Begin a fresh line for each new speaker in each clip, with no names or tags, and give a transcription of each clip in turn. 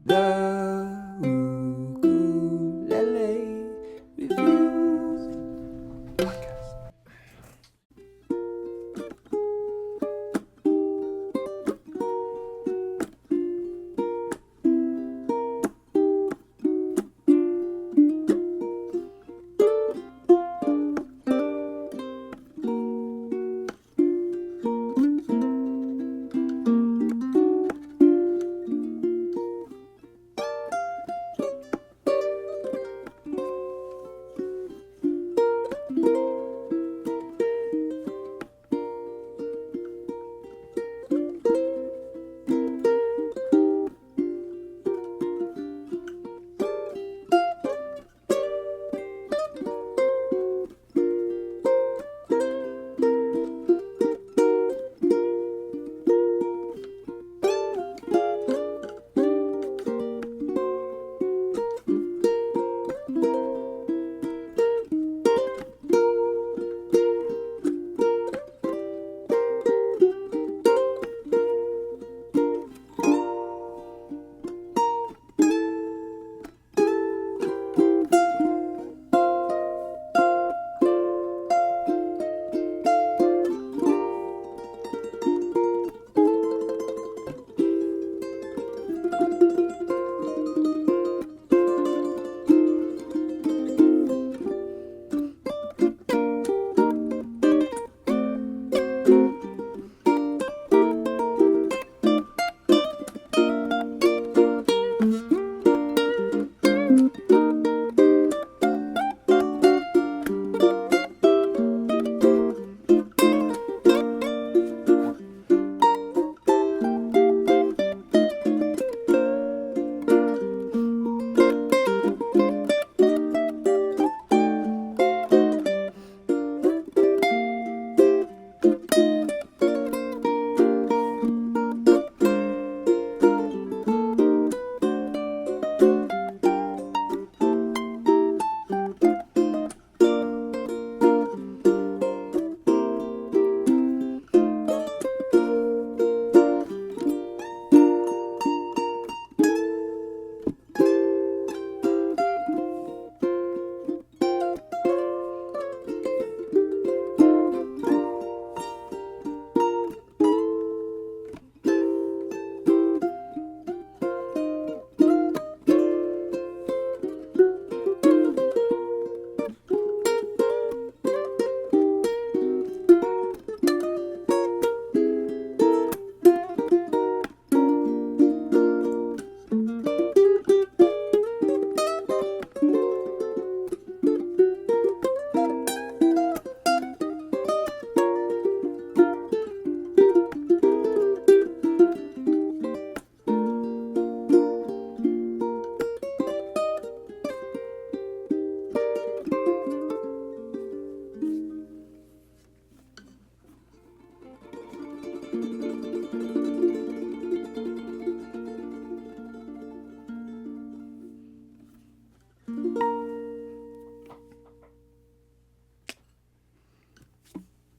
The Ukulele Reviews Podcast.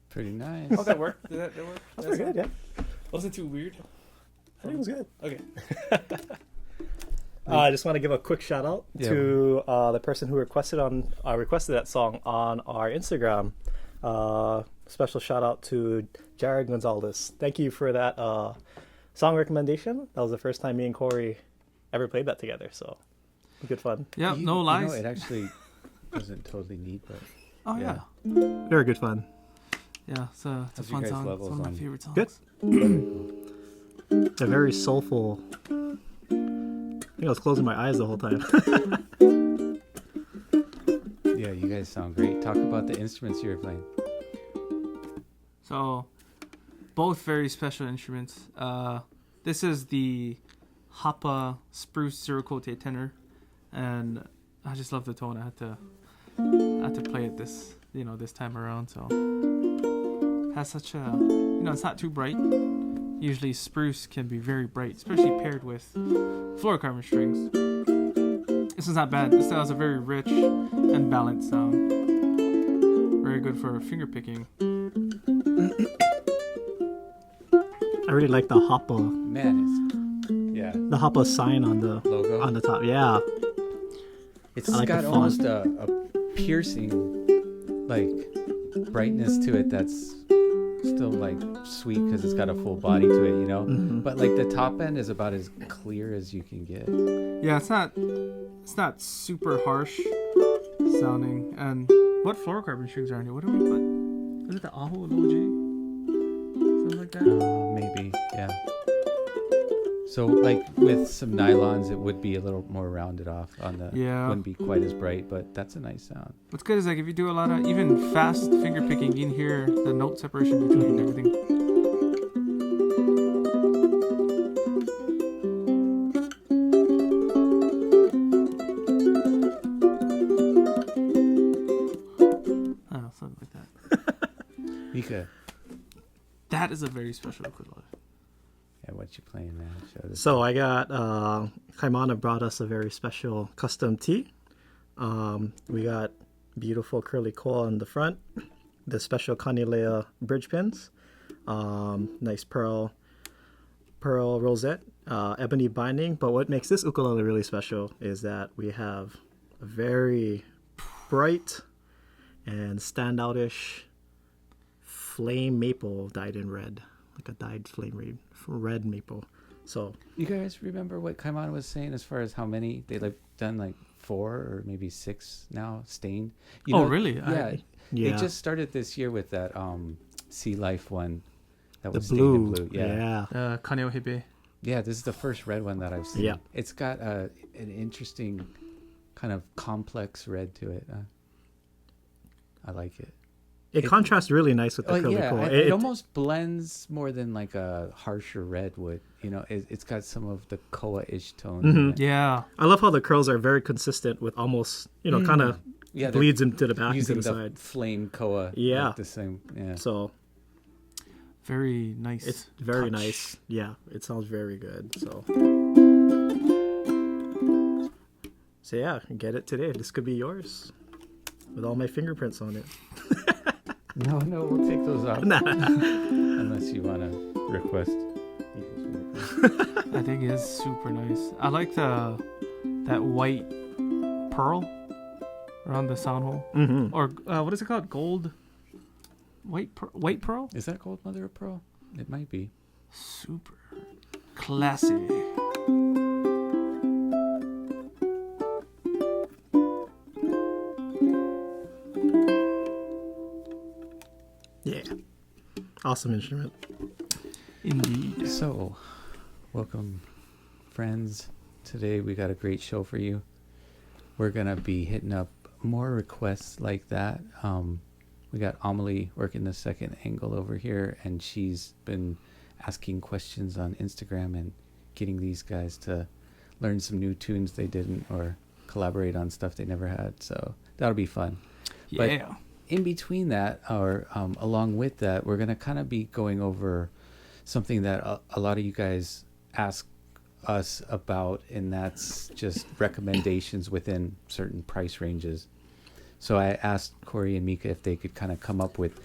Pretty nice.
Oh, that worked? Did that work?
That's pretty good, yeah.
Wasn't too weird?
I think it was good.
Okay.
I just want to give a quick shout out to the person who requested that song on our Instagram. Special shout out to Jared Gonzalez. Thank you for that song recommendation. That was the first time me and Corey ever played that together, so good fun.
Yeah, no lies.
It actually doesn't totally need, but
Oh, yeah.
Very good fun.
Yeah, it's a
How's
fun
your guys'
song. It's
levels
one of my
on-
favorite songs.
Good. They're very soulful. I think I was closing my eyes the whole time.
yeah, you guys sound great. Talk about the instruments you were playing.
So, both very special instruments. This is the Hapa Spruce Zero Cote tenor, and I just love the tone. I had to play it this time around. So, it has such a it's not too bright. Usually spruce can be very bright, especially paired with fluorocarbon strings. This is not bad. This has a very rich and balanced sound. Very good for finger picking.
I really like the hoppa.
Man, Yeah.
the Hapa sign on the
Logo.
top. Yeah.
It's
I like
got
the
almost
font.
a piercing, like, brightness to it that's still, like, sweet because it's got a full body to it, you know?
Mhm.
But, like, the top end is about as clear as you can get.
Yeah, it's not super harsh sounding. And what fluorocarbon strings are in it? What do we put? Is it the Aho Low G? Something like that.
Maybe, yeah. So, like, with some nylons, it would be a little more rounded off on the...
Yeah.
Wouldn't be quite as bright, but that's a nice sound.
What's good is like if you do a lot of even fast finger picking, you can hear the note separation between everything. Oh, something like that.
Mika,
That is a very special ukulele.
yeah, what you playing, man? Show this.
So I got Kaimana brought us a very special custom tee. We got beautiful curly coil on the front, the special Kanilea bridge pins, nice pearl rosette, ebony binding. But what makes this ukulele really special is that we have a very bright and standoutish flame maple dyed in red, like a dyed flame red maple. So
You guys remember what Kaimana was saying as far as how many they've done, like 4 or maybe 6 now stained? You
Oh,
know,
really?
Yeah,
yeah,
they just started this year with that Sea Life one that
the
was stained in
blue,
blue. Yeah.
Kaneo Hebe.
Yeah, this is the first red one that I've seen.
Yeah.
It's got an interesting kind of complex red to it. I like it.
It contrasts really nice with the curly
yeah,
coil.
it almost blends more than like a harsher red would. You know, it's got some of the koa-ish tones. In it.
Yeah.
I love how the curls are very consistent with almost, kind of
Yeah, they're
bleeds into the back and to
using
the
the
side.
flame koa.
Yeah.
like the same. Yeah.
So
Very nice.
it's very
touch.
nice. Yeah, it sounds very good. So yeah, get it today. This could be yours with all my fingerprints on it.
No, we'll take those off
Nah.
unless you want to request.
I think it's super nice. I like that white pearl around the sound hole,
Mm-hmm.
or what is it called? Gold. White pearl.
Is that called mother of pearl? It might be.
Super classy.
Yeah, awesome instrument.
Indeed.
So, welcome, friends. Today we got a great show for you. We're gonna be hitting up more requests like that. We got Amelie working the second angle over here, and she's been asking questions on Instagram and getting these guys to learn some new tunes they didn't, or collaborate on stuff they never had. So that'll be fun. But
Yeah.
in between that, or along with that, we're going to kind of be going over something that a lot of you guys ask us about, and that's just recommendations within certain price ranges. So I asked Corey and Mika if they could kind of come up with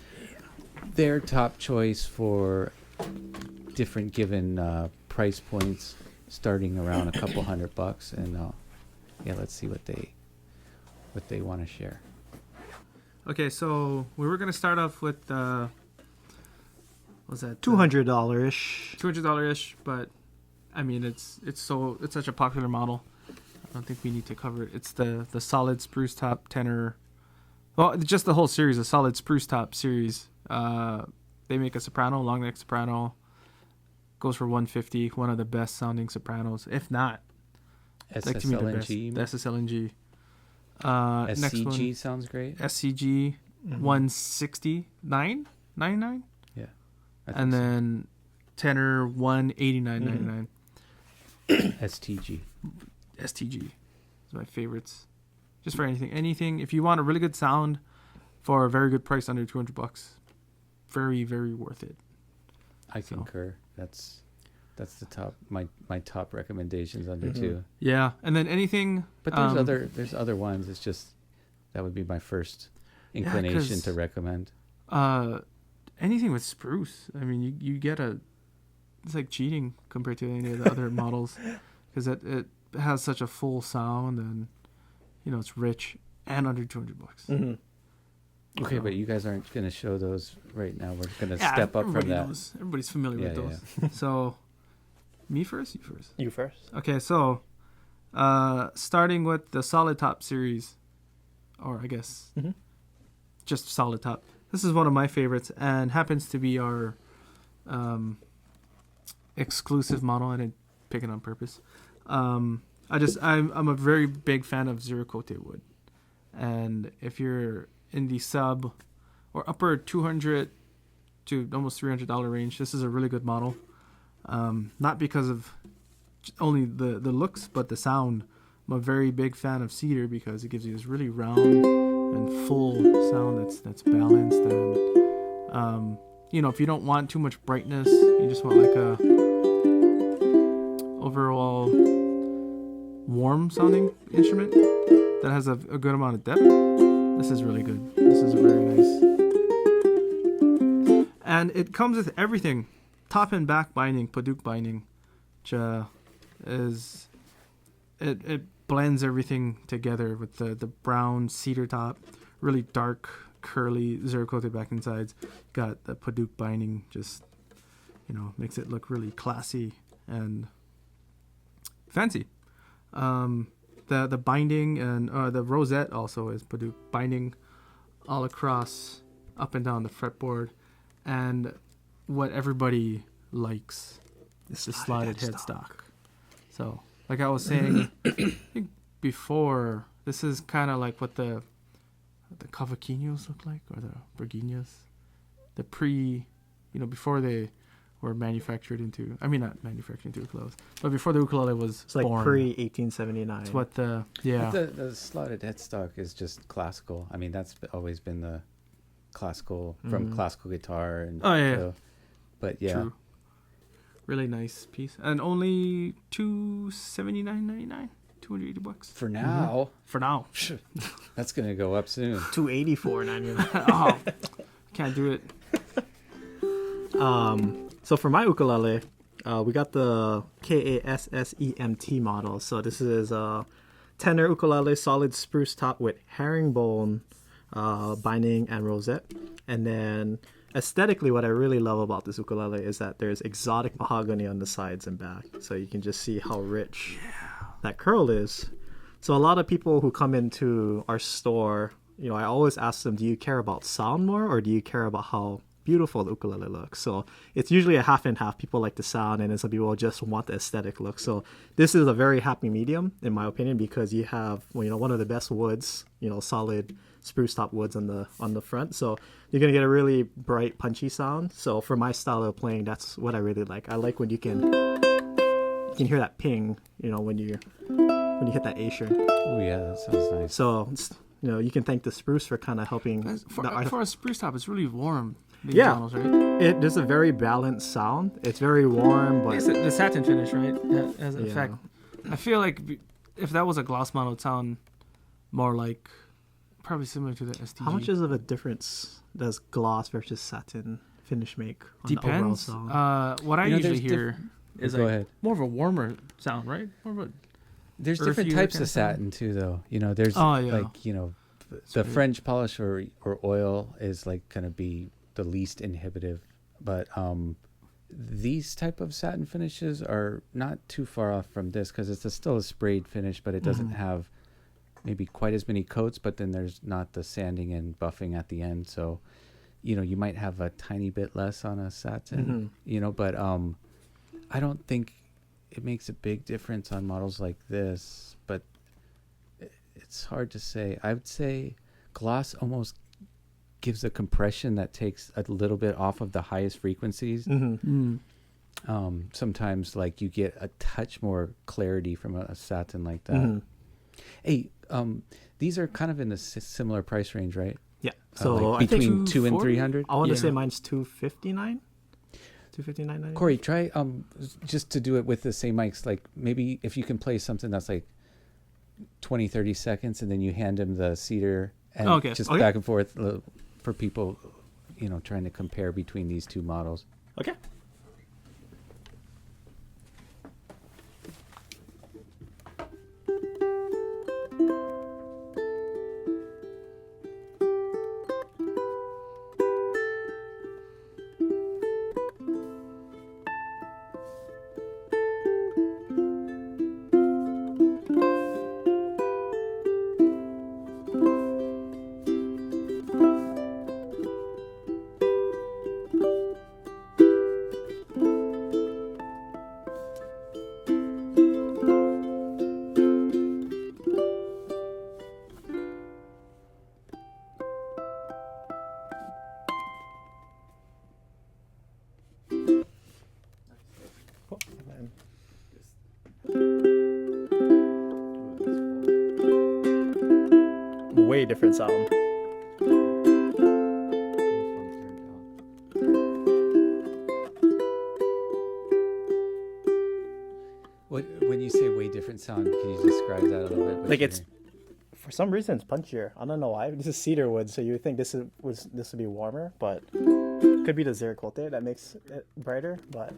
their top choice for different given price points, starting around a couple $100, and yeah, let's see what they want to share.
Okay, so we were gonna start off with what was that
$200 ish.
$200 ish, but I mean it's such a popular model. I don't think we need to cover it. It's the solid spruce top tenor. Well, just the whole series, a solid spruce top series. They make a soprano, long neck soprano. Goes for $150. One of the best sounding sopranos, if not, like to me the best.
SSLNG.
The SSLNG. Next
SCG
one,
sounds great.
SCG,
Mm-hmm.
169.99,
Yeah. I think
and
so.
then tenor 189.99.
STG.
STG is my favorites. Just for anything. If you want a really good sound for a very good price under $200, very, very worth it.
I
So.
concur. That's the top my top recommendations under
Mhm.
two.
Yeah, and then anything.
But there's other ones. It's just that would be my first inclination
'cause-
to recommend.
Anything with spruce. I mean, you get a it's like cheating compared to any of the other models, because it has such a full sound, and it's rich and under $200.
Mm-hmm.
Okay,
So-
but you guys aren't going to show those right now. We're going to
Yeah,
step up from
everybody
that.
knows. Everybody's familiar
Yeah,
with those. So, me first, you first.
You first.
Okay, so starting with the solid top series, or I guess
Mhm.
just solid top. This is one of my favorites and happens to be our exclusive model. I didn't pick it on purpose. I'm a very big fan of zero coated wood, and if you're in the sub or upper $200 to almost $300 range, this is a really good model. Not because of only the looks, but the sound. I'm a very big fan of cedar because it gives you this really round and full sound that's balanced, and if you don't want too much brightness, you just want like a overall warm sounding instrument that has a good amount of depth. This is really good. This is very nice. And it comes with everything. Top and back binding, Paduk binding, which is it blends everything together with the brown cedar top, really dark, curly, zero coated back and sides. Got the Paduk binding, just makes it look really classy and fancy. The binding and the rosette also is Paduk binding all across, up and down the fretboard, and what everybody likes is the slotted headstock. So, like I was saying, I think before, this is kind of like what the cavaquinhos look like, or the briguinhas, the before they were manufactured into, not manufactured into clothes, but before the ukulele was
It's like
born.
pre-1879.
It's what
But the slotted headstock is just classical. That's always been the classical from classical guitar and
Oh, yeah.
so, but yeah.
True. Really nice piece, and only $279.99, $280
For now,
for now.
that's gonna go up soon.
$284.99.
Oh, can't do it.
So for my ukulele, we got the KASSEMT model. So this is a tenor ukulele, solid spruce top with herringbone binding and rosette. And then aesthetically, what I really love about this ukulele is that there's exotic mahogany on the sides and back. So you can just see how rich that curl is. So a lot of people who come into our store, I always ask them, do you care about sound more, or do you care about how beautiful the ukulele looks? So it's usually a half and half. People like the sound, and then some people just want the aesthetic look. So this is a very happy medium, in my opinion, because you have one of the best woods, solid spruce top woods on the front. So you're gonna get a really bright, punchy sound. So for my style of playing, that's what I really like. I like when you can hear that ping, when you hit that A string.
Oh yeah, that sounds nice.
So you can thank the spruce for kind of helping.
For a spruce top, it's really warm. These
Yeah.
models, right?
There's a very balanced sound. It's very warm, but
It's the satin finish, right? That has an
Yeah.
effect. I feel like if that was a gloss model, it'd sound more like probably similar to the STG.
how much is of a difference does gloss versus satin finish make on the overall
Depends.
sound?
What I usually
there's
hear is
Go
like
ahead.
more of a warmer sound, right? More of a
There's
earthy
different types
kind
of
of sound.
satin too, though. There's
Oh, yeah.
like the French polish or oil is like gonna be the least inhibitive, but these type of satin finishes are not too far off from this because it's still a sprayed finish, but it doesn't have maybe quite as many coats. But then there's not the sanding and buffing at the end, so you might have a tiny bit less on a satin. But I don't think it makes a big difference on models like this, but it's hard to say. I would say gloss almost gives a compression that takes a little bit off of the highest frequencies. Sometimes like you get a touch more clarity from a satin like that. Hey, these are kind of in a similar price range, right?
Yeah. So
like
I think
between 2 and
240?
300.
I want to
Yeah.
say mine's $259. $259.99.
Corey, try just to do it with the same mics. Like maybe if you can play something that's like 20, 30 seconds, and then you hand him the cedar and just
Okay.
back and forth for people, trying to compare between these two models.
Okay. way different sound.
What when you say way different sound, can you describe that a little bit? What
Like
you
it's
mean?
for some reason it's punchier. I don't know why. This is cedar wood, so you would think this would be warmer, but could be the Zericote that makes it brighter. But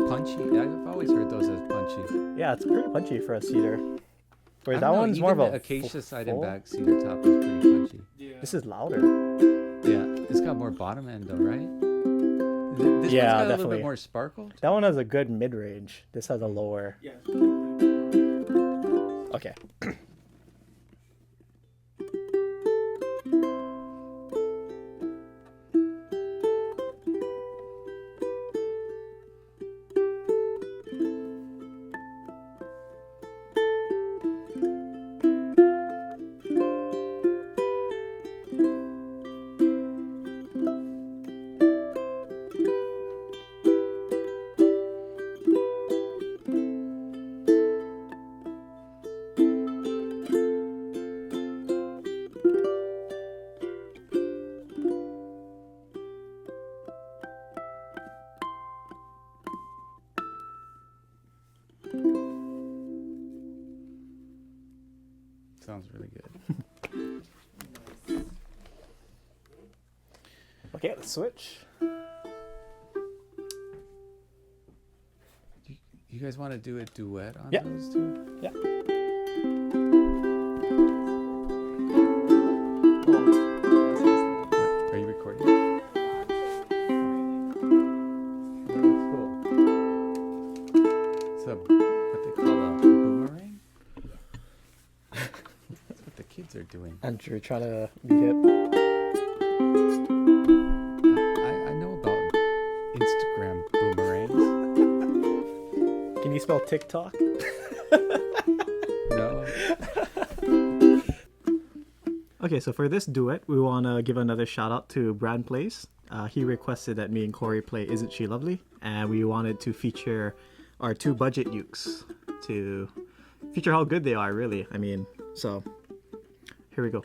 Punchy. I've always heard those as punchy.
yeah, it's pretty punchy for a cedar.
I
Whereas
don't
that
know,
one's
even
more of
the
a
acacia side
full.
and back cedar top is pretty punchy.
Yeah.
This is louder.
Yeah, it's got more bottom end though, right? This
Yeah,
one's got a little
definitely.
bit more sparkle.
That one has a good mid range. This has a lower.
Yeah.
Okay.
Sounds really good.
Okay, let's switch.
You guys want to do a duet on
Yeah.
those two?
Yeah.
Are you recording? It's a, what they call a boomerang? That's what the kids are doing.
Andrew, trying to be hip.
I know about Instagram boomerangs.
Can you spell TikTok?
No.
Okay, so for this duet, we want to give another shout out to Brand Place. He requested that me and Corey play Isn't She Lovely? And we wanted to feature our two budget ukes to feature how good they are, really. I mean, so here we go.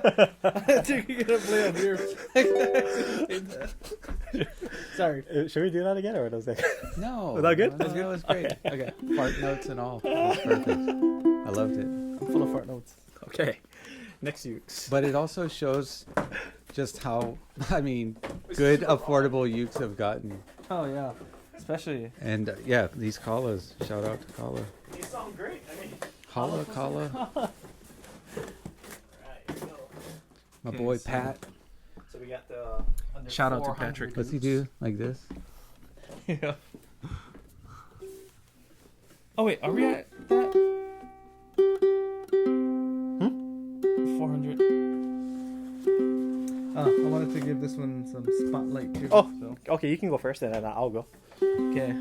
I think you're gonna play on here. Sorry.
Should we do that again, or was that?
No.
Was that good?
No, that was great.
Okay.
Fart notes and all. It was perfect. I loved it.
I'm full of fart notes.
Okay. Next Ukes.
But it also shows just how, I mean, good, affordable ukes have gotten.
Oh yeah, especially.
And yeah, these Kalas. Shout out to Kala.
These sound great. I mean,
Kala.
right, so,
My
Okay,
boy
so-
Pat.
so we got the under
Shout out to
400
Patrick.
What's he do? Like this?
Yeah. Oh wait, are we at that? 400. I wanted to give this one some spotlight too.
Oh.
So.
Okay, you can go first, and then I'll go.
Okay.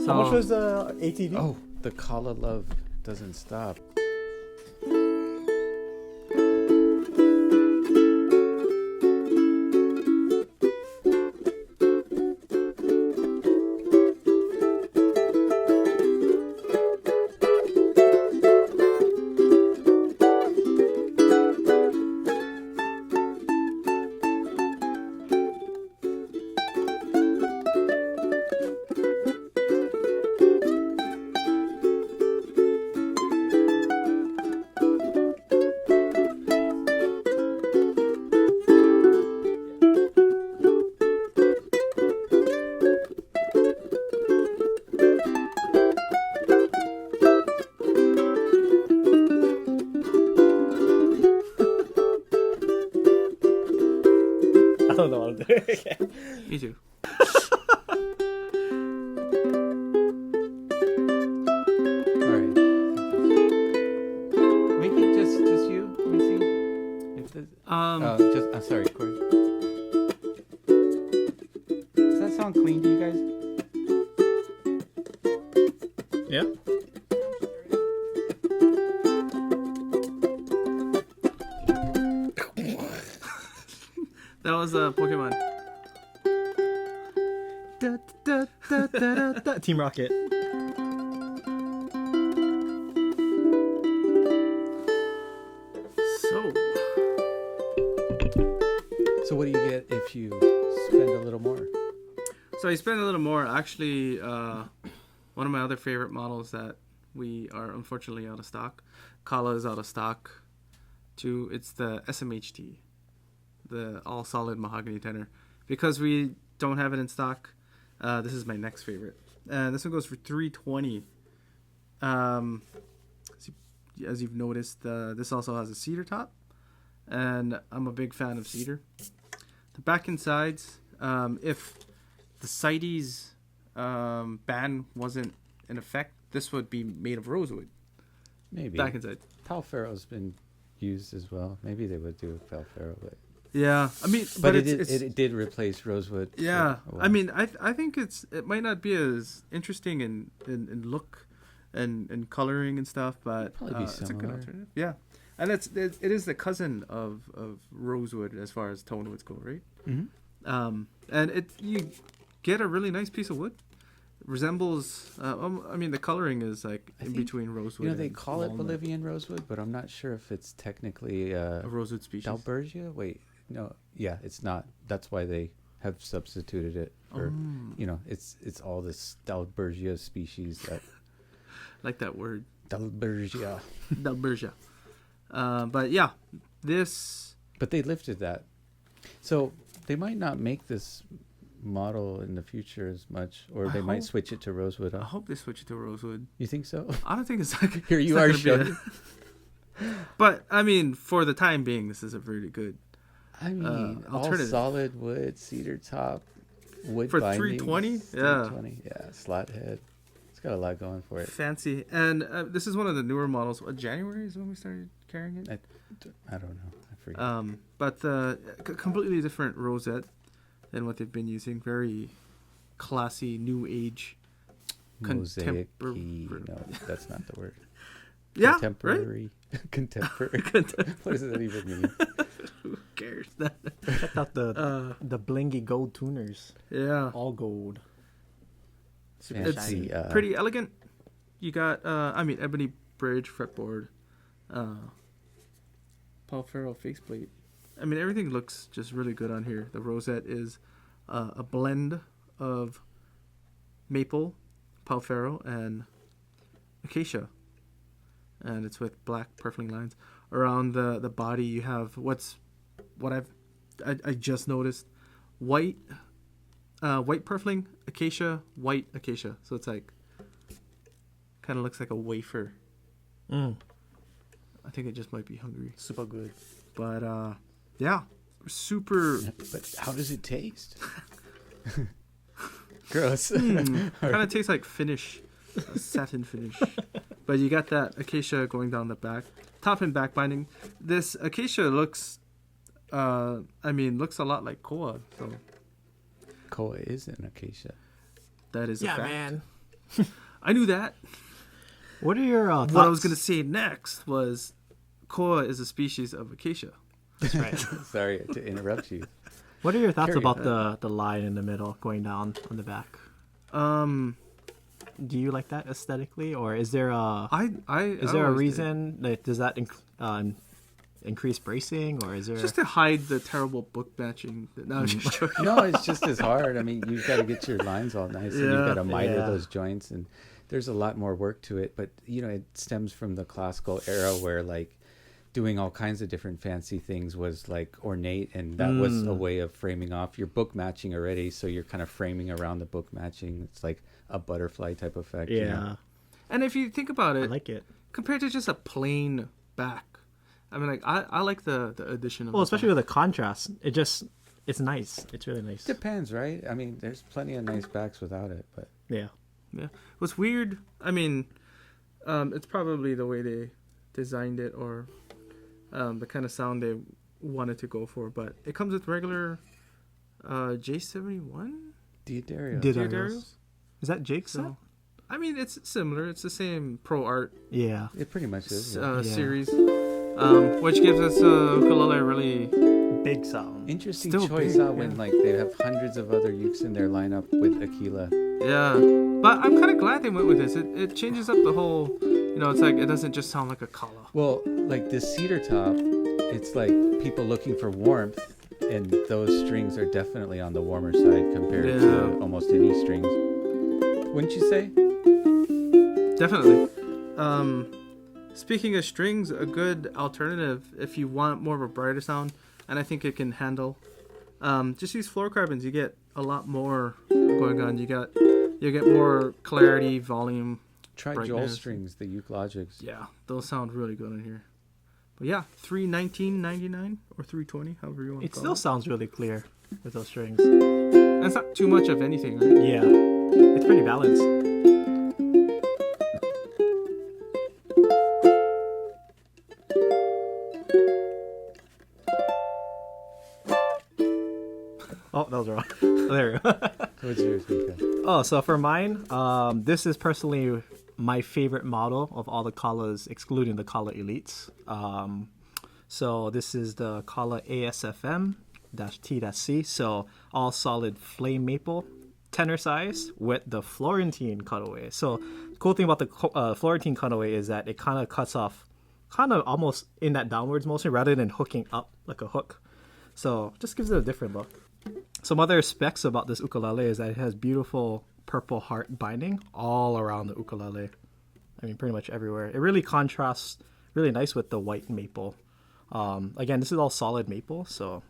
So
How much was the ATV?
Oh, the Kala love doesn't stop.
I don't know what I'm doing. Okay.
me too.
All right. Maybe just you. Let me see. If this, just I'm sorry, Corey. Does that sound clean to you guys?
Yeah.
That was Pokemon.
Team Rocket.
So
So what do you get if you spend a little more?
So you spend a little more. Actually, one of my other favorite models that we are unfortunately out of stock. Kala is out of stock too. It's the SMHT, the all solid mahogany tenor. Because we don't have it in stock, this is my next favorite. And this one goes for $320. As you've noticed, this also has a cedar top, and I'm a big fan of cedar. The back and sides, if the CITES ban wasn't in effect, this would be made of rosewood.
Maybe.
Back and sides.
Palfero's been used as well. Maybe they would do Palfero, but
Yeah, I mean,
but
it's
it did replace rosewood. for
yeah.
a while.
I mean, I think it might not be as interesting in look and coloring and stuff, but
Probably be
it's a good
similar.
alternative. Yeah, and it is the cousin of rosewood as far as tone woods go, right?
Mhm.
And you get a really nice piece of wood. Resembles. I mean, the coloring is like
I
in
think,
between rosewood.
You know, they
and
call it
walnut.
Bolivian rosewood, but I'm not sure if it's technically
A rosewood species.
Dalbergia. Wait, no, yeah, it's not. That's why they have substituted it for. You know, it's all this Dalbergia species that
Like that word.
Dalbergia.
Dalbergia. But yeah, this.
But they lifted that, so they might not make this model in the future as much, or
I
they might
hope-
switch it to rosewood.
I
Huh?
hope they switch it to rosewood.
You think so?
I don't think it's like
Here
it's
you
not
are
gonna be a-
showing.
But I mean, for the time being, this is a really good
I mean, all
alternative.
solid wood, cedar top, wood
For
bindings,
$320? Yeah.
$320, yeah, slot head. It's got a lot going for it.
fancy. And this is one of the newer models. January is when we started carrying it.
I don't know. I forget.
But completely different rosette than what they've been using. Very classy, new age.
Mosaic.
contempor-
No, that's not the word.
Yeah, right.
Contemporary. Contemporary. What does that even mean?
Who cares?
Check out the blingy gold tuners.
Yeah.
All gold. Super
Fancy.
shiny.
Pretty elegant. You got, I mean, ebony bridge fretboard. Palfero faceplate. I mean, everything looks just really good on here. The rosette is a blend of maple, Palfero, and acacia. And it's with black purfling lines. Around the body, you have what I just noticed. White purfling, acacia, white acacia. So it's like, kind of looks like a wafer.
Mm.
I think it just might be hungry.
Super good.
But yeah, super.
But how does it taste? Gross.
Kind of tastes like finish, a satin finish. But you got that acacia going down the back, top and back binding. This acacia looks, looks a lot like koa. So
Koa is an acacia.
that is a fact.
man.
I knew that.
What are your thoughts?
What I was gonna say next was, koa is a species of acacia.
That's right.
Sorry to interrupt you.
What are your thoughts
Carry
about the line in the middle going down on the back? Do you like that aesthetically, or is there a
Is
a reason? Like, does that increase bracing, or is there
just to hide the terrible book matching? No, I'm just joking.
No, it's just as hard. I mean, you've got to get your lines all nice, and you've got to miter
Yeah.
those joints, and there's a lot more work to it. But it stems from the classical era where like doing all kinds of different fancy things was like ornate, and that was a way of framing off your book matching already. So you're kind of framing around the book matching. It's like a butterfly type effect.
Yeah,
And if you think about
I
it,
like it.
compared to just a plain back, I mean, like I like the addition of.
Well,
the
especially
back.
with the contrast, it's nice. It's really nice.
Depends, right? I mean, there's plenty of nice backs without it, but
Yeah.
Yeah. What's weird, I mean, it's probably the way they designed it or the kind of sound they wanted to go for, but it comes with regular J71
Diodario.
Diodarios.
Is that Jake's?
So, I mean, it's similar. It's the same Pro Art
Yeah.
It pretty much is. Yeah.
Yeah.
series, which gives us ukulele really
Big sound.
Interesting
Still
choice,
big,
huh? When
yeah.
like they have hundreds of other ukes in their lineup with Aquila.
Yeah, but I'm kind of glad they went with this. It changes up the whole, it's like it doesn't just sound like a kala.
Well, like the cedar top, it's like people looking for warmth, and those strings are definitely on the warmer side compared to almost any strings. Wouldn't you say?
Definitely. Speaking of strings, a good alternative if you want more of a brighter sound, and I think it can handle. Just use fluorocarbons. You get a lot more going on. You get more clarity, volume.
Try Joel
brightness.
strings, the Uke Logics.
Yeah, those sound really good in here. But yeah, $319.99 or $320, however you want to
It
call
still
it.
sounds really clear with those strings.
And it's not too much of anything, right?
Yeah. It's pretty balanced. Oh, that was wrong. There we go.
What's yours, Mika?
Oh, so for mine, this is personally my favorite model of all the Kalas, excluding the Kala Elites. So this is the Kala ASFM-T-C. So all solid flame maple, tenor size with the Florentine cutaway. So the cool thing about the Florentine cutaway is that it kind of cuts off, kind of almost in that downwards motion rather than hooking up like a hook. So just gives it a different look. Some other specs about this ukulele is that it has beautiful purple heart binding all around the ukulele. I mean, pretty much everywhere. It really contrasts really nice with the white maple. Again, this is all solid maple, so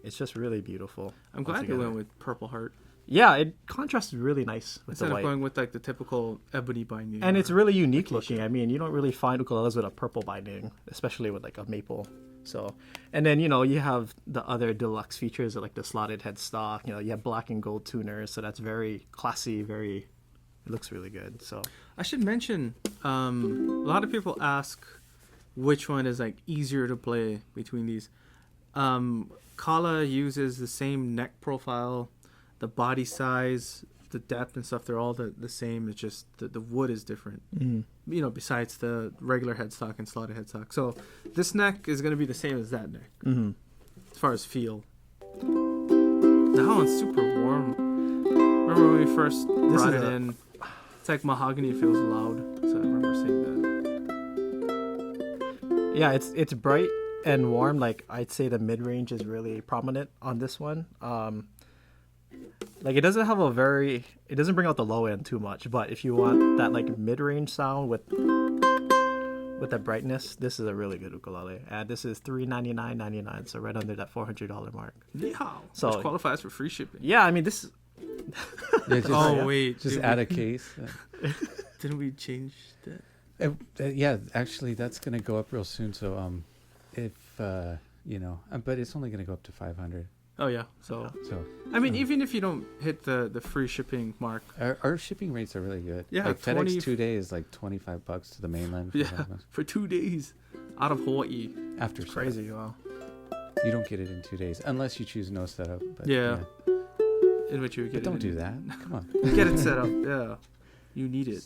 it's just really beautiful.
I'm glad
altogether.
they went with Purple Heart
Yeah, it contrasts really nice with
instead
the
of
white.
going with like the typical ebony binding.
And
or-
it's really unique looking. I mean, you don't really find ukuleles with a purple binding, especially with like a maple. So, and then, you have the other deluxe features like the slotted headstock, you have black and gold tuners. So that's very classy, it looks really good. So
I should mention, a lot of people ask which one is like easier to play between these. Kala uses the same neck profile, the body size, the depth and stuff. They're all the same. It's just the wood is different. Besides the regular headstock and slotted headstock. So this neck is going to be the same as that neck as far as feel. That one's super warm. Remember when we first brought it in? It's like mahogany feels loud. So I remember saying that.
yeah, it's bright, and warm, like I'd say the mid range is really prominent on this one. Like it doesn't have it doesn't bring out the low end too much, but if you want that like mid range sound with the brightness, this is a really good ukulele. And this is $399.99, so right under that $400 mark.
Yeah.
So-
Which qualifies for free shipping.
Yeah, I mean this.
Yeah, just,
Oh wait,
just
did
add
we-
a case.
Didn't we change that?
Yeah, actually, that's gonna go up real soon. So if but it's only gonna go up to 500.
Oh yeah. So
So
I mean, even if you don't hit the free shipping mark,
our shipping rates are really good.
Yeah,
like
20
FedEx 2 day is like $25 to the mainland. For
yeah,
$5.
for 2 days out of Hawaii.
After setup.
Crazy, wow.
You don't get it in 2 days unless you choose no setup. But
Yeah. In which you would
But
get
don't
it
do
in-
that. Come on.
Get it set up. Yeah. You need it.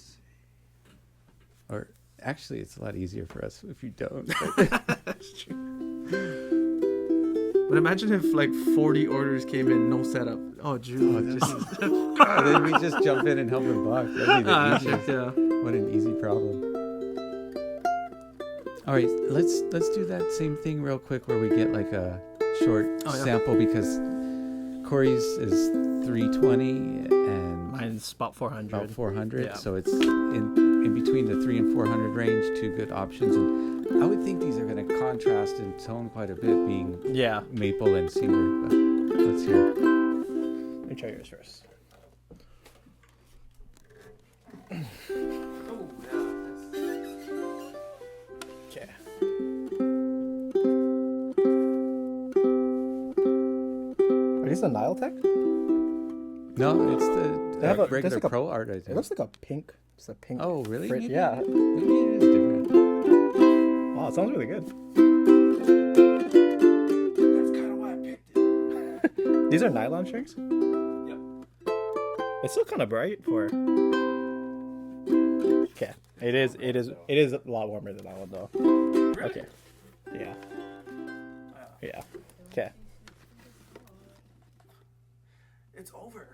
Or actually, it's a lot easier for us if you don't.
That's true. But imagine if like 40 orders came in, no setup. Oh, Drew.
Then we just jump in and help him box. That'd be the easiest.
yeah.
What an easy problem. All right, let's do that same thing real quick where we get like a short sample because Corey's is 320 and
Mine's about 400.
about 400.
Yeah.
So it's in between the 3 and 400 range, two good options. And I would think these are going to contrast in tone quite a bit, being
Yeah.
maple and cedar. But let's hear.
Let me try yours first. Okay. Are these the Nile Tech?
No, it's
They have
the
a- there's
regular
like a-
Pro Art, I
It
think.
looks like a pink. It's a pink.
Oh, really?
print.
Maybe?
Yeah.
Maybe it is different.
Wow, it sounds really good.
That's kind of why I picked it.
These are nylon strings?
Yep.
It's still kind of bright for. Okay. It is a lot warmer than that one though. Okay. Yeah. Yeah. Okay.
It's over.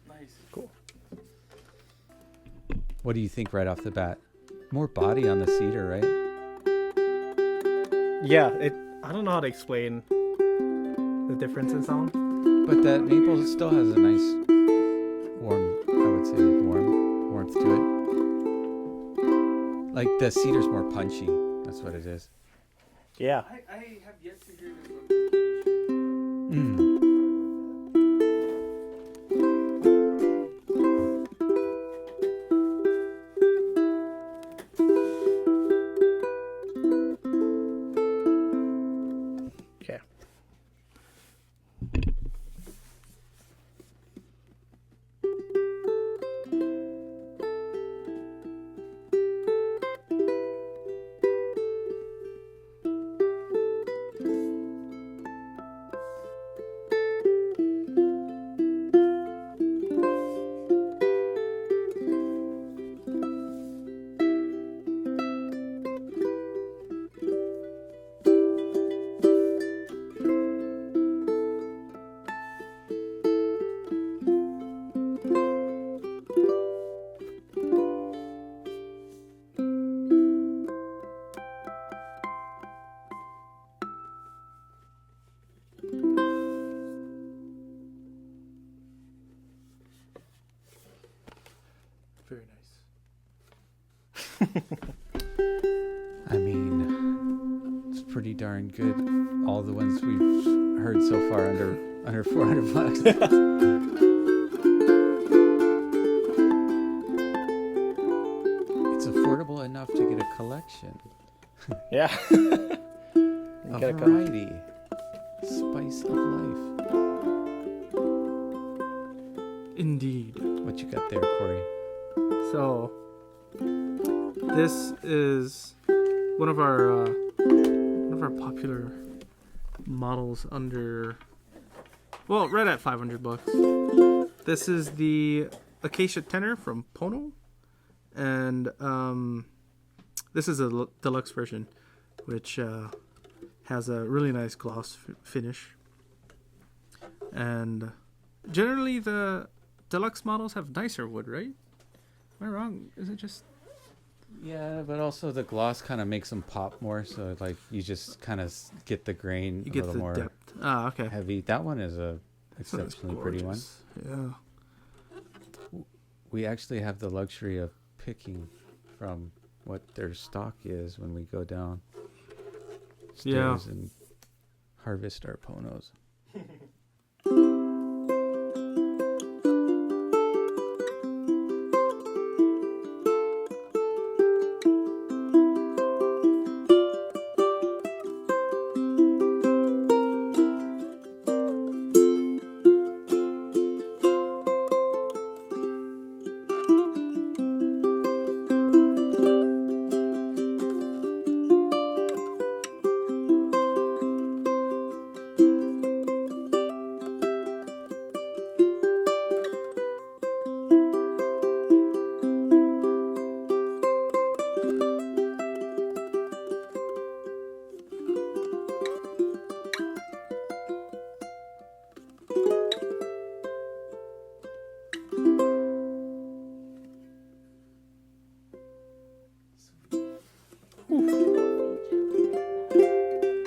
Nice.
Cool.
What do you think right off the bat? More body on the cedar, right?
Yeah. I don't know how to explain the difference in sound.
But that maple still has a nice warmth to it. Like the cedar's more punchy. That's what it is.
Yeah.
I have yet to hear this one.
Mm.
Okay.
Very nice.
I mean, it's pretty darn good. All the ones we've heard so far under $400. It's affordable enough to get a collection.
Yeah.
A variety. Spice of life.
Indeed.
What you got there, Corey?
So, this is one of our popular models under, well, right at $500. This is the Acacia tenor from Pono, and this is a deluxe version, which has a really nice gloss finish. And generally, the deluxe models have nicer wood, right? Am I wrong? Is it just...
Yeah, but also the gloss kind of makes them pop more, so like you just kind of get the grain
You
a
get
little
the
more
depth. Ah, okay.
heavy. That one is a
This one is
exceptionally pretty one.
gorgeous. Yeah.
We actually have the luxury of picking from what their stock is when we go down stairs and harvest our ponos.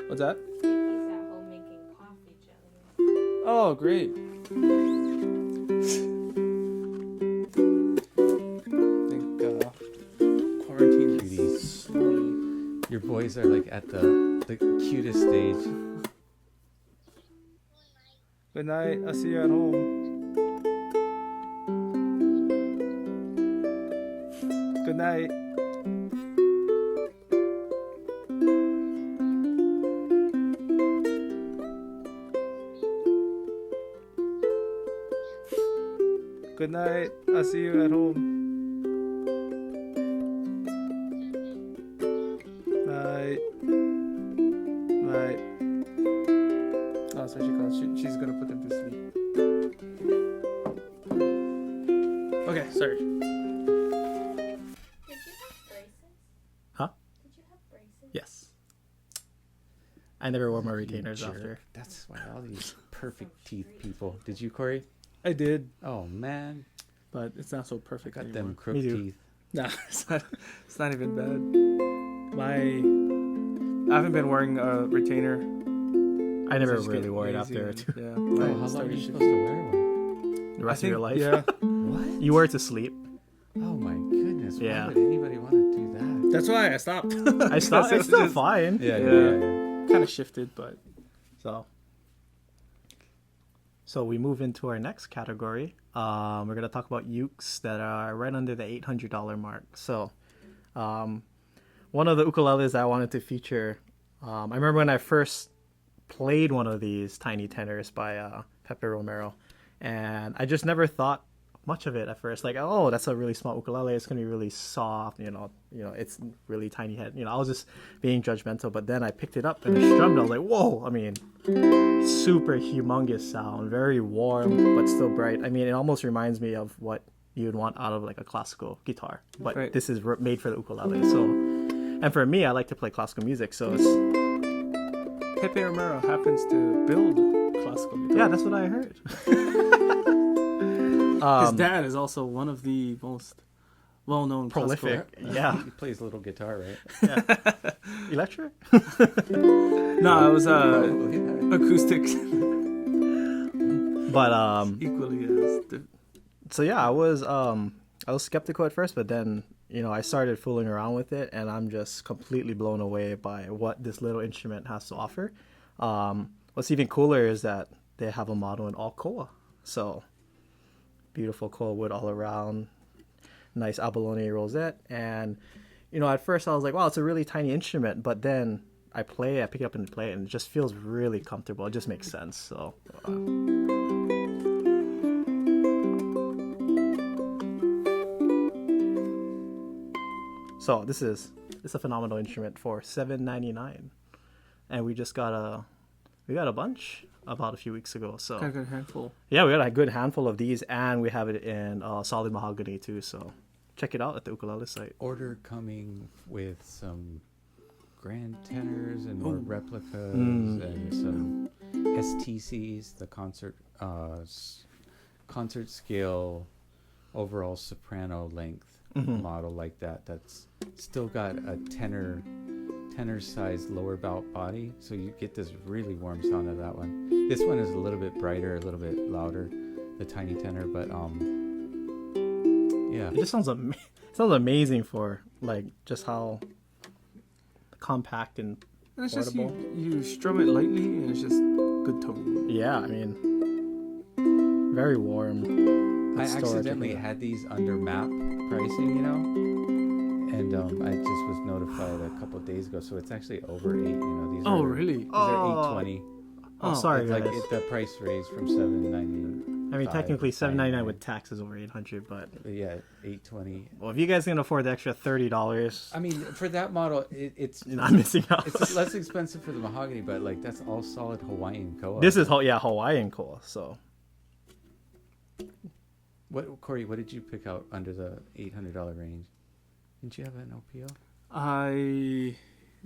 What's that?
He's at home making coffee jelly.
Oh, great. I think quarantine is slowly...
Your boys are like at the cutest stage.
Good night. I'll see you at home. Good night. Good night. I'll see you at home. Night. Night. Oh, that's what she calls. She's gonna put them to sleep. Okay, sorry.
Did you have braces?
Huh?
Did you have braces?
Yes. I never wore my retainers
Jerk.
after.
That's why all these perfect teeth people. Did you, Corey?
I did,
Oh man,
but it's not so perfect
got
anymore.
them crook
Me too.
teeth.
Nah, it's not even bad. I haven't been wearing a retainer.
I never
I just
really
get
wore it
lazy
after
and-
too.
Yeah.
Oh, how long are
started
you
shifting.
supposed to wear one?
The rest
I
of
think,
your life.
Yeah.
What?
You wear it to sleep.
Oh my goodness.
Yeah.
Why would anybody want to do that?
That's why I stopped.
I stopped. It's still fine.
Yeah.
Kind of shifted, but
So we move into our next category. We're gonna talk about ukes that are right under the $800 mark. So, one of the ukuleles I wanted to feature. I remember when I first played one of these tiny tenors by Pepe Romero, and I just never thought much of it at first. Like, oh, that's a really small ukulele. It's gonna be really soft. It's really tiny head. I was just being judgmental. But then I picked it up and I strummed. I was like, whoa! I mean, super humongous sound, very warm but still bright. I mean, it almost reminds me of what you'd want out of like a classical guitar. But
Right.
this is made for the ukulele. So, and for me, I like to play classical music. So it's
Pepe Romero happens to build classical guitar.
yeah, that's what I heard.
His dad is also one of the most well-known
Prolific.
classical-
Yeah.
He plays a little guitar, right?
Electric?
No, it was
Probably not.
acoustics
But
equally as
so yeah, I was skeptical at first, but then I started fooling around with it, and I'm just completely blown away by what this little instrument has to offer. What's even cooler is that they have a model in all koa, so beautiful koa wood all around, nice abalone rosette, and at first I was like, wow, it's a really tiny instrument, but then I pick it up and play it, and it just feels really comfortable. It just makes sense. So. So this is a phenomenal instrument for $7.99, and we got a bunch about a few weeks ago. So
Got a good handful.
yeah, we got a good handful of these, and we have it in solid mahogany too. So check it out at the ukulele site.
Order coming with some grand tenors and more replicas and some STCs, the concert scale overall soprano length model like that. That's still got a tenor size lower bout body, so you get this really warm sound of that one. This one is a little bit brighter, a little bit louder, the tiny tenor, but yeah,
It just sounds amazing for like just how compact and
And it's just
portable.
you strum it lightly, and it's just good tone.
Yeah, I mean, very warm.
I
Good storage
accidentally
in there.
had these under map pricing, and I just was notified a couple of days ago, so it's actually over 8. These
Oh,
are
really?
These are 820.
Oh, sorry,
It's
guys.
like the price raised from 790.
I mean, technically $7.99 with tax is over $800, but
Yeah, 820.
well, if you guys can afford the extra $30,
I mean, for that model, it's
you're not missing out.
it's less expensive for the mahogany, but like that's all solid Hawaiian koa.
This is Hawaiian cool. So
What, Corey? What did you pick out under the $800 range? Didn't you have an OPO?
I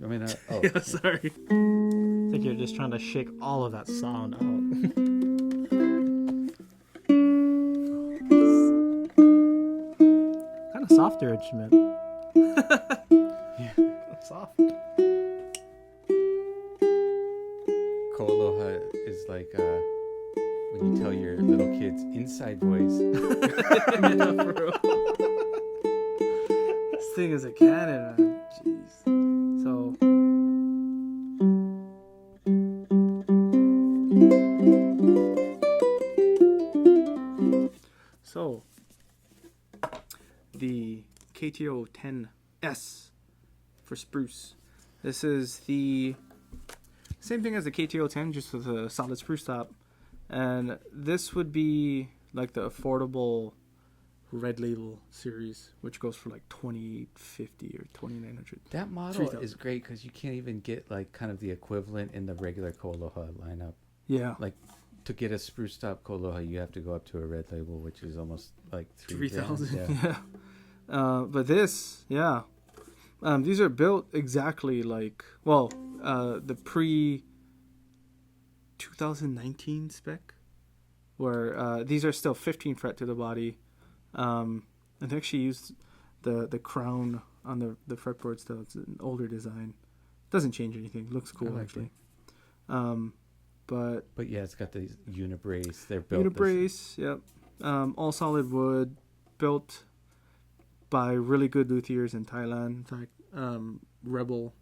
I mean, oh,
yeah, sorry.
I think you're just trying to shake all of that sound out. Kind of softer instrument.
yeah.
Soft.
Koaloha is like when you tell your little kids inside voice.
Yeah, bro. This thing is a cannon, man. Jeez. So the KTO 10S for spruce. This is the same thing as the KTO 10, just with a solid spruce top. And this would be like the affordable red label series, which goes for like $2,850 or $2,900.
That model
3,000.
is great because you can't even get like kind of the equivalent in the regular Koaloha lineup.
Yeah,
Like to get a spruce top Koaloha, you have to go up to a red label, which is almost like
3,000.
$3,000.
Yeah. But this, yeah, these are built exactly like the pre 2019 spec, where these are still 15 fret to the body. And they actually used the crown on the fretboard still. It's an older design. Doesn't change anything. Looks cool,
I like
actually.
But yeah, it's got these unibrace. They're built.
Unibrace, yep. All solid wood, built by really good luthiers in Thailand. In fact, Rebel.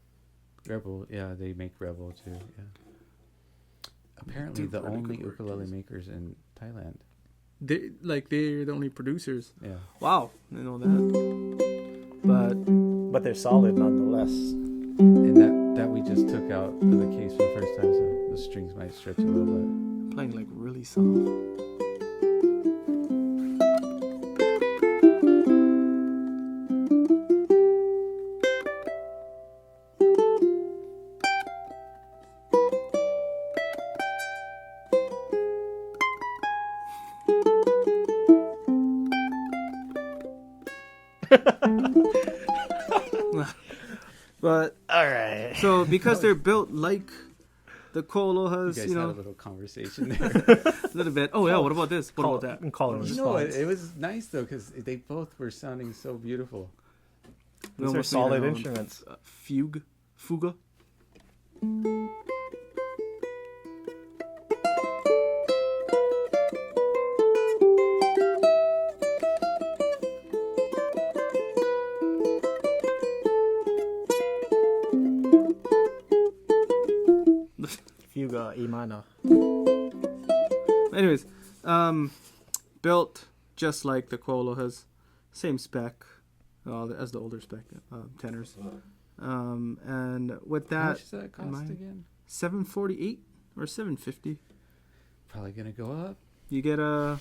Rebel, yeah, they make Rebel too. Yeah. Apparently,
Do
the
really
only
good work,
ukulele
yes.
makers in Thailand.
They're the only producers.
Yeah.
Wow, I know that.
But they're solid nonetheless.
And that we just took out of the case for the first time, so the strings might stretch a little bit.
But playing like really soft. But
All right.
so because they're built like the
You
Koalohas,
guys
you
had a
know,
little conversation there.
a little bit. Oh yeah, what about this? What about that?
Call it
You know, it was nice though because they both were sounding so beautiful.
We
These are
almost made
solid
our own,
instruments.
Fuga.
Fuga Imana.
Anyways, built just like the Koalohas, same spec. as the older spec tenors. And with
How
that,
much does that cost again?
$748 or $750.
Probably gonna go up.
You get a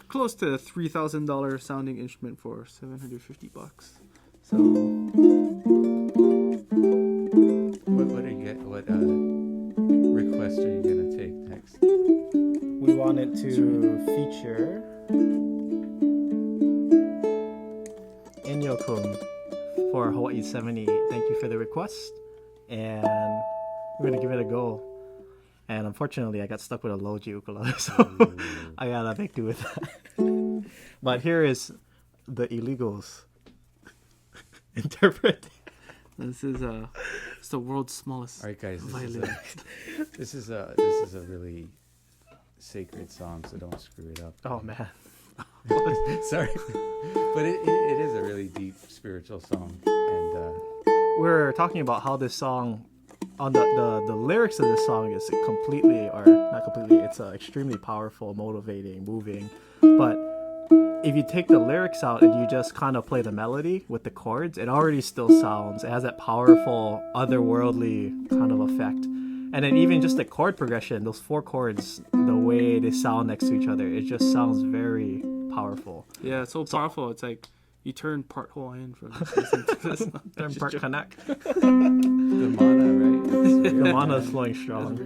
close to $3,000 sounding instrument for $750. So
What are you get? What request are you gonna take next?
We wanted to feature Inyo-kun for Hawaii 78. Thank you for the request, and we're gonna give it a go. And unfortunately, I got stuck with a low G ukulele, so I gotta make do with that. But here is the Illegals interpret.
this is it's the world's smallest
All right, guys.
violin.
This is a really sacred song, so don't screw it up.
Oh man.
Sorry, but it is a really deep spiritual song, and
We're talking about how this song, on the lyrics of this song is completely, or not completely, it's extremely powerful, motivating, moving. But if you take the lyrics out and you just kind of play the melody with the chords, it already still sounds, it has that powerful, otherworldly kind of effect. And then even just the chord progression, those 4 chords, the way they sound next to each other, it just sounds very powerful.
Yeah, it's so powerful. It's like you turn part Hawaiian from just listening to this.
Turn part connect.
the mana, right?
The mana is flowing strong.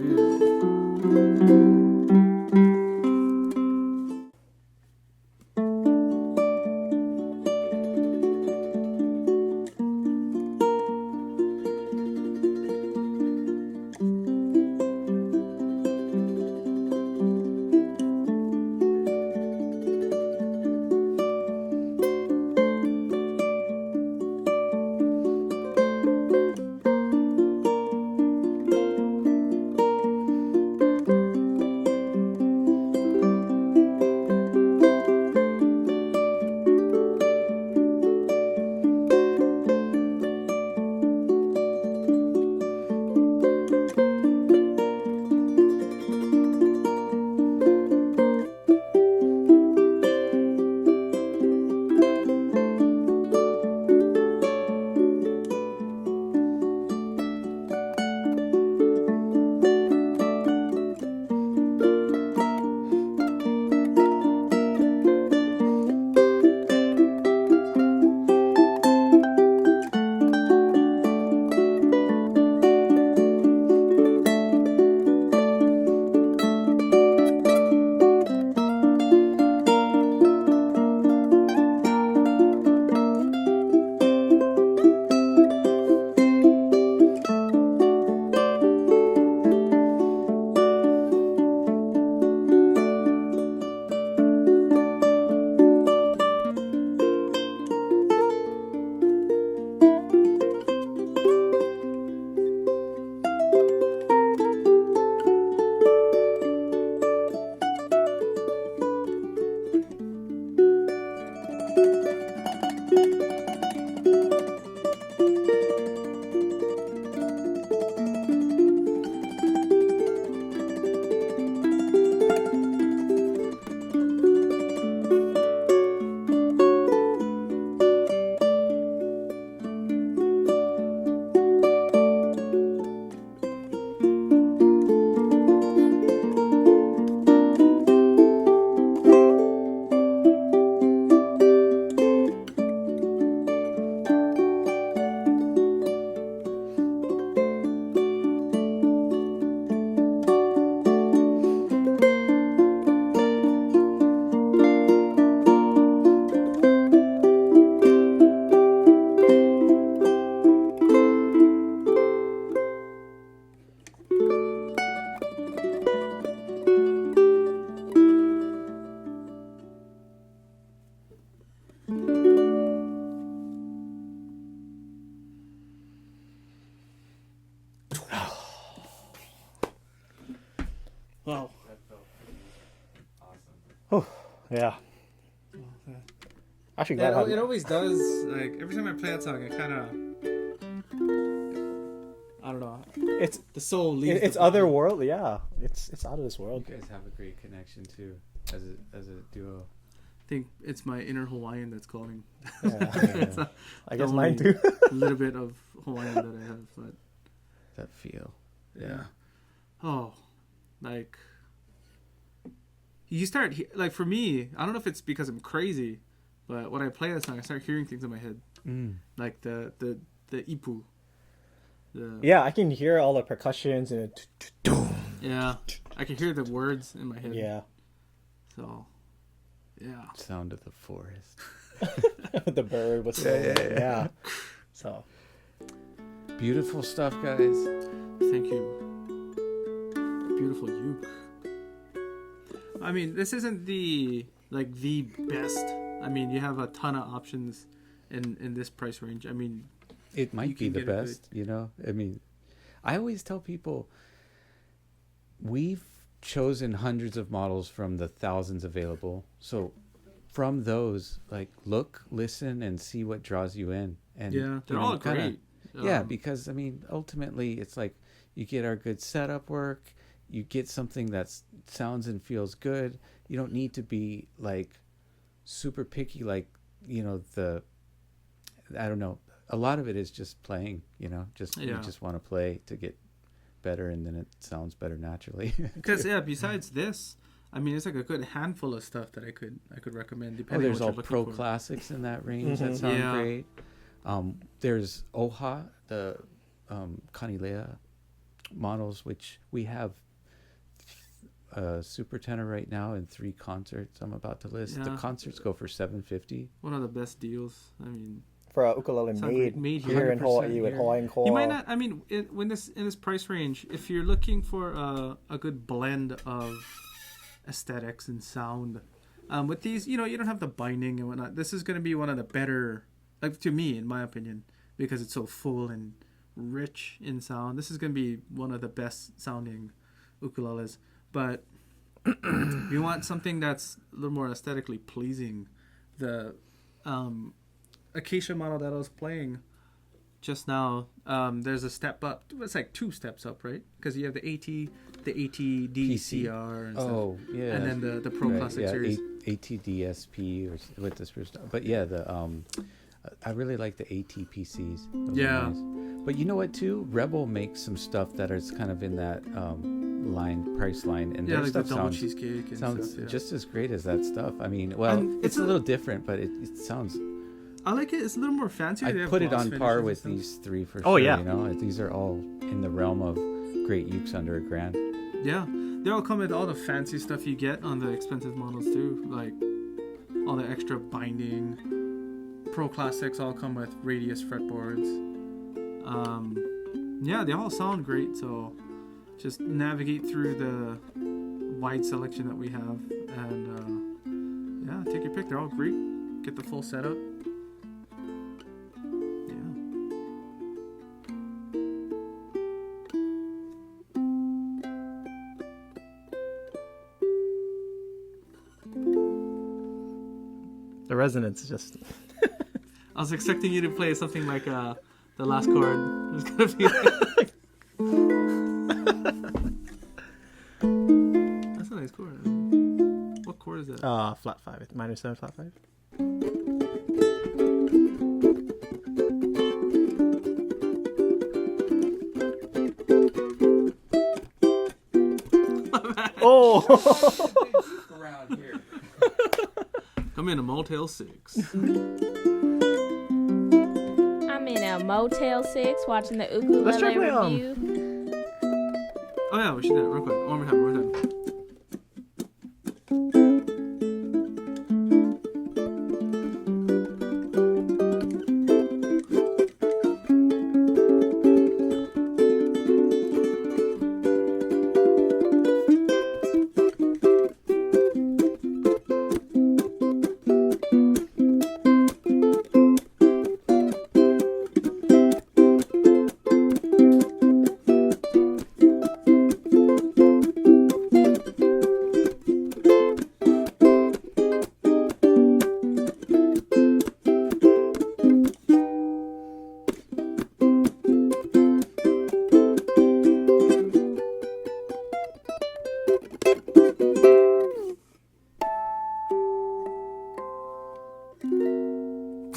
Wow.
That felt awesome.
Oh, yeah. Actually,
Yeah,
glad
it always does. Like every time I play that song, it kind of, I don't know.
it's
The soul leaves.
it's
the body.
otherworldly. Yeah, it's out of this world.
You guys have a great connection too, as a duo.
think it's my inner Hawaiian that's calling.
Yeah.
It's
I guess
the
mine
only
too.
little bit of Hawaiian that I have, but
That feel.
yeah. Oh, like you start like for me, I don't know if it's because I'm crazy, but when I play that song, I start hearing things in my head, like the ipu.
Yeah, I can hear all the percussions and
Yeah, I can hear the words in my head.
yeah,
So, yeah.
Sound of the forest.
the bird was yeah. So
Beautiful stuff, guys.
Thank you. Beautiful uke. I mean, this isn't the best. I mean, you have a ton of options in this price range. I mean,
It might
You
be
can
the
get a
best, you know? I mean, I always tell people we've chosen hundreds of models from the thousands available. So from those, like, look, listen, and see what draws you in. And
yeah,
you
they're
know,
all
kinda-
great.
Yeah, because, I mean, ultimately, it's like you get our good setup work, you get something that sounds and feels good. You don't need to be, like, super picky, like, you know, I don't know. A lot of it is just playing, you know, you just want to play to get better, and then it sounds better naturally.
Because besides this, I mean, it's like a good handful of stuff that I could recommend.
Oh,
Depending
there's
on
all
what you're
pro
looking for.
classics in that range that
Mhm.
sound
Yeah.
great. There's Oha, the Kanilea models, which we have super tenor right now in 3 concerts I'm about to list. The
Yeah.
concerts go for $750.
One of the best deals. I mean,
for a ukulele
Sound
made,
made
here in
100%
Hawaii with
here.
Hawaiian core.
you might not. I mean, in this price range, if you're looking for a good blend of aesthetics and sound, with these, you know, you don't have the binding and whatnot. This is going to be one of the better, like to me, in my opinion, because it's so full and rich in sound. This is going to be one of the best sounding ukuleles. But if you want something that's a little more aesthetically pleasing, the Acacia model that I was playing just now, there's a step up. It's like 2 steps up, right? Because you have the ATDCR and stuff.
Oh, yeah.
And then the Pro Classic series.
ATDSP or with the spruce. But yeah, I really like the ATPCs. Those are
Yeah.
nice. But you know what too? Rebel makes some stuff that is kind of in that price line, and
Yeah,
their
like the
stuff
double
sounds
cheesecake and
sounds
stuff. Yeah.
just as great as that stuff. I mean, well,
And
it's a little different, but it sounds.
I like it. It's a little more fancy. They
I
have
put it
gloss
on
finishes
par
and
with
stuff.
these 3 for
Oh,
sure.
yeah.
You know, these are all in the realm of great ukes under $1,000.
Yeah, they all come with all the fancy stuff you get on the expensive models too, like all the extra binding. Pro Classics all come with radius fretboards. Yeah, they all sound great. So just navigate through the wide selection that we have, and yeah, take your pick. They're all great. Get the full setup. Yeah.
The resonance is just
I was expecting you to play something like the last chord. It was gonna be like... That's a nice chord. What chord is that?
flat 5, minor 7 flat 5. Oh,
Around here.
Come in a Motel 6.
I'm in a Motel 6 watching the ukulele
Let's try play,
review.
Oh yeah, we should do that real quick. One more time.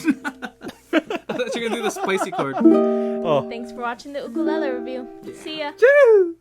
I thought you were gonna do the spicy chord.
Oh.
Thanks for watching the ukulele review. See ya.
Choo!